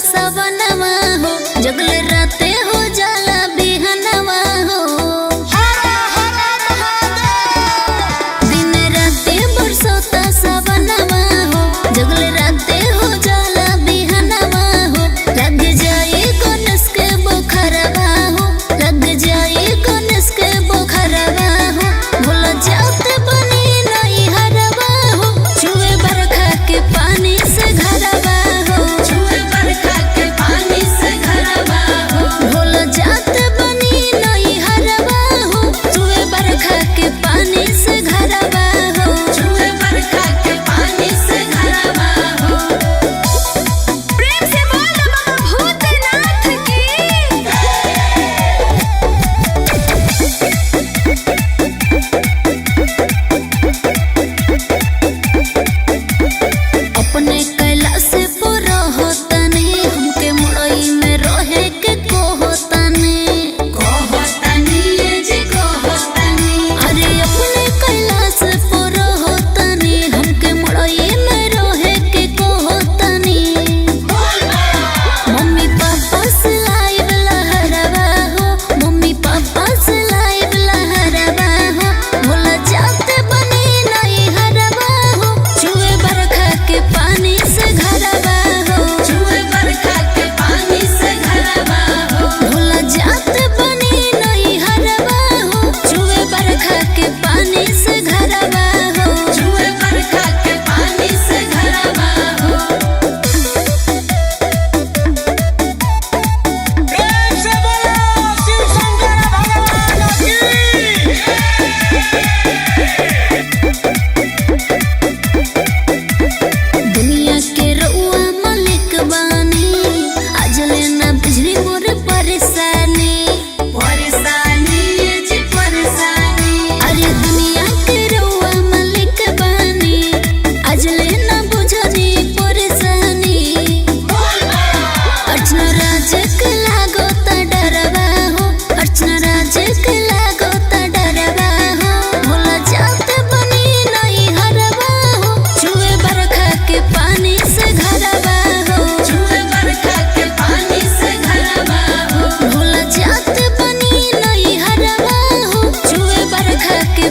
सवनवा हो, जगले राते हो जाला बिहनवा हो। दिन राते बरसोता सवनवा हो, जगले राते हो जाला बिहनवा हो। लग जाए गणेश के बोखरवा हो, लग जाए गणेश के बोखरवा हो। भूल जाते बनी नहीं हरवा हो, छुए बरखा के पानी से घरवा हो, छुए बरखा के पानी से घरवा हो। भूल जाते बनी नहीं हरवा हो, छुए बरखा के पानी से घरवा हो, छुए बरखा के पानी से घरवा हो। प्रेम से बोल बाबा भूतनाथ की। अपने कैलाश पूरा होतने, हमके मुरई में रहे के को होतने जी को होतने। अरे अपने कैलाश पूरा होतने, हमके मुरई में रहे के को होतने। मम्मी पापा से लाइव लहरवा हो, मम्मी पापा से लाइव लहरवा हो। भूल जाते बनी नहीं हरवा हो, छुए बरखा के पानी से घरवा हो, छुए बरखा के पानी से घरवा हो। भूल जाते बनी नहीं हरवा हो, छुए बरखा के पानी से घरवा हो, छुए बरखा के पानी से घरवा हो। प्रेम से बोलो शिव शंकर भगवान की। दुनिया के रउआ मालिक बानी, आज लेना बिजली मोर परेशानी जी परेशानी। अरे दुनिया के रउआ मालिक बानी, आज लेना बुझनी परेशानी। अर्चना राज के लागो ता डरवा हो, अर्चना राज के लागो ता डरवा हो। भूल जाते बनी नहीं हरवा हो, छुए बरखा के पानी से घरवा हो, छुए बरखा के पानी से घरवा हो। भूल जाते बनी नहीं हरवा हो, छुए बरखा के